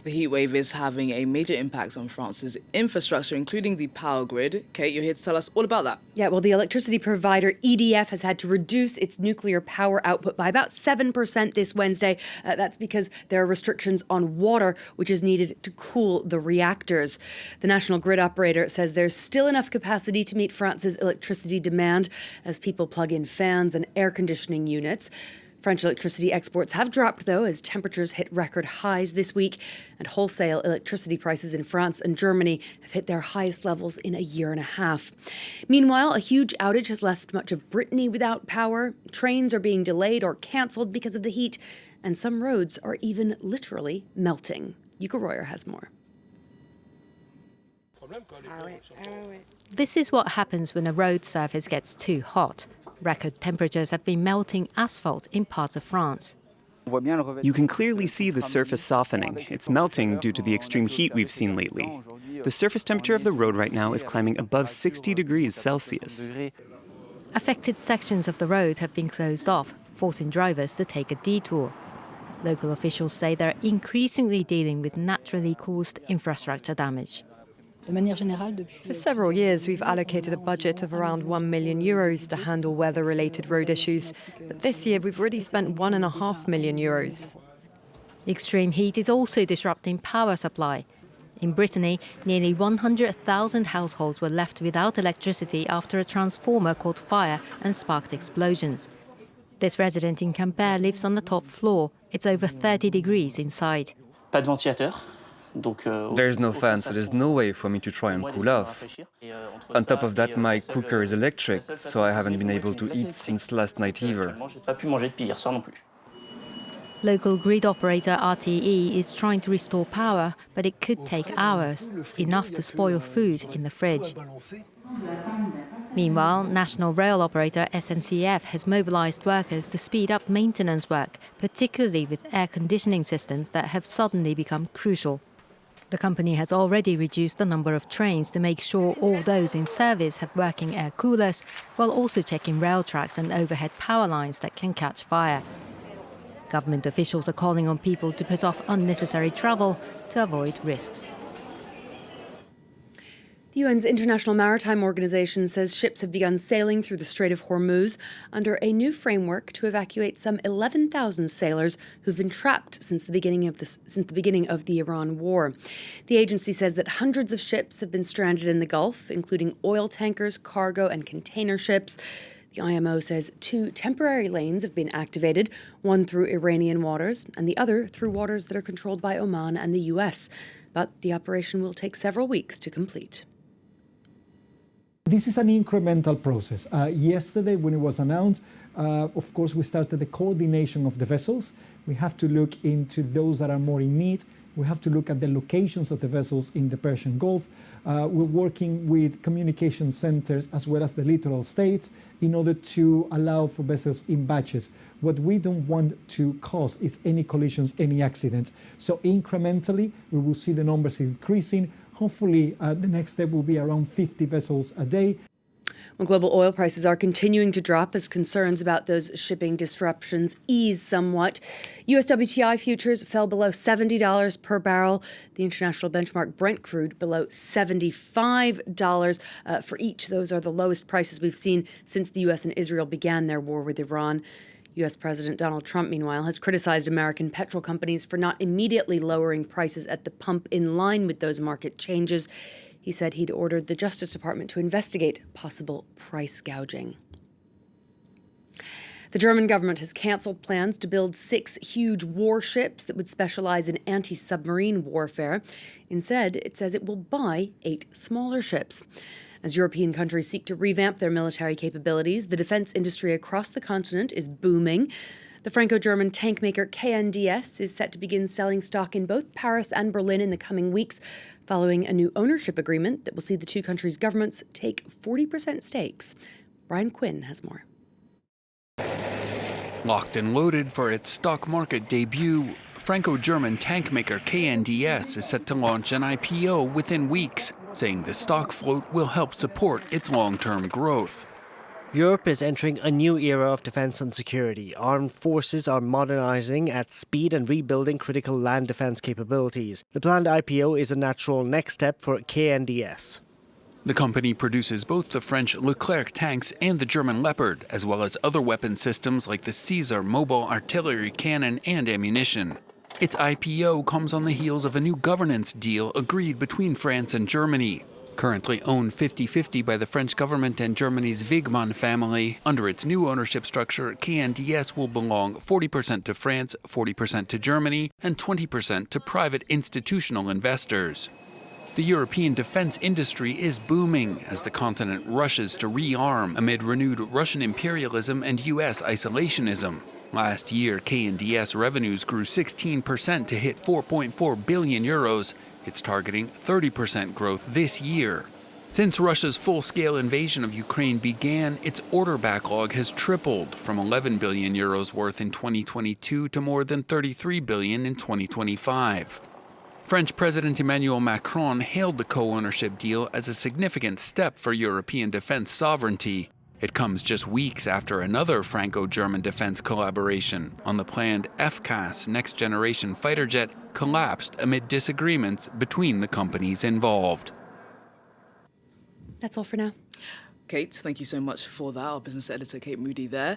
The heatwave is having a major impact on France's infrastructure, including the power grid. Kate, you're here to tell us all about that. Yeah, well, the electricity provider EDF has had to reduce its nuclear power output by about 7% this Wednesday. That's because there are restrictions on water, which is needed to cool the reactors. The national grid operator says there's still enough capacity to meet France's electricity demand as people plug in fans and air conditioning units. French electricity exports have dropped, though, as temperatures hit record highs this week, and wholesale electricity prices in France and Germany have hit their highest levels in a year and a half. Meanwhile, a huge outage has left much of Brittany without power. Trains are being delayed or cancelled because of the heat, and some roads are even literally melting. Yuka Royer has more. This is what happens when a road surface gets too hot. Record temperatures have been melting asphalt in parts of France. You can clearly see the surface softening. It's melting due to the extreme heat we've seen lately. The surface temperature of the road right now is climbing above 60 degrees Celsius. Affected sections of the road have been closed off, forcing drivers to take a detour. Local officials say they're increasingly dealing with naturally caused infrastructure damage. For several years, we've allocated a budget of around €1 million to handle weather-related road issues. But this year, we've already spent €1.5 million. Extreme heat is also disrupting power supply. In Brittany, nearly 100,000 households were left without electricity after a transformer caught fire and sparked explosions. This resident in Quimper lives on the top floor. It's over 30 degrees inside. There's no fan, so there's no way for me to try and cool off. On top of that, my cooker is electric, so I haven't been able to eat since last night either. Local grid operator RTE is trying to restore power, but it could take hours, enough to spoil food in the fridge. Meanwhile, national rail operator SNCF has mobilized workers to speed up maintenance work, particularly with air conditioning systems that have suddenly become crucial. The company has already reduced the number of trains to make sure all those in service have working air coolers, while also checking rail tracks and overhead power lines that can catch fire. Government officials are calling on people to put off unnecessary travel to avoid risks. The UN's International Maritime Organization says ships have begun sailing through the Strait of Hormuz under a new framework to evacuate some 11,000 sailors who've been trapped since the beginning of the Iran war. The agency says that hundreds of ships have been stranded in the Gulf, including oil tankers, cargo, and container ships. The IMO says 2 temporary lanes have been activated, one through Iranian waters and the other through waters that are controlled by Oman and the US. But the operation will take several weeks to complete. This is an incremental process. Yesterday, when it was announced, of course, we started the coordination of the vessels. We have to look into those that are more in need. We have to look at the locations of the vessels in the Persian Gulf. We're working with communication centers as well as the littoral states in order to allow for vessels in batches. What we don't want to cause is any collisions, any accidents. So incrementally, we will see the numbers increasing. Hopefully, the next step will be around 50 vessels a day. Well, global oil prices are continuing to drop as concerns about those shipping disruptions ease somewhat. US WTI futures fell below $70 per barrel. The international benchmark Brent crude below $75 for each. Those are the lowest prices we've seen since the US and Israel began their war with Iran. U.S. President Donald Trump, meanwhile, has criticized American petrol companies for not immediately lowering prices at the pump in line with those market changes. He said he'd ordered the Justice Department to investigate possible price gouging. The German government has canceled plans to build 6 huge warships that would specialize in anti-submarine warfare. Instead, it says it will buy 8 smaller ships. As European countries seek to revamp their military capabilities, the defense industry across the continent is booming. The Franco-German tank maker KNDS is set to begin selling stock in both Paris and Berlin in the coming weeks, following a new ownership agreement that will see the two countries' governments take 40% stakes. Brian Quinn has more. Locked and loaded for its stock market debut, Franco-German tank maker KNDS is set to launch an IPO within weeks, saying the stock float will help support its long-term growth. Europe is entering a new era of defence and security. Armed forces are modernising at speed and rebuilding critical land defence capabilities. The planned IPO is a natural next step for KNDS. The company produces both the French Leclerc tanks and the German Leopard, as well as other weapon systems like the Caesar mobile artillery cannon and ammunition. Its IPO comes on the heels of a new governance deal agreed between France and Germany. Currently owned 50-50 by the French government and Germany's Wigmann family, under its new ownership structure, KNDS will belong 40% to France, 40% to Germany, and 20% to private institutional investors. The European defense industry is booming as the continent rushes to rearm amid renewed Russian imperialism and U.S. isolationism. Last year, KNDS revenues grew 16% to hit 4.4 billion euros. It's targeting 30% growth this year. Since Russia's full-scale invasion of Ukraine began, its order backlog has tripled from 11 billion euros worth in 2022 to more than 33 billion in 2025. French President Emmanuel Macron hailed the co-ownership deal as a significant step for European defense sovereignty. It comes just weeks after another Franco-German defense collaboration on the planned FCAS next-generation fighter jet collapsed amid disagreements between the companies involved. That's all for now. Kate, thank you so much for that. Our business editor, Kate Moody, there.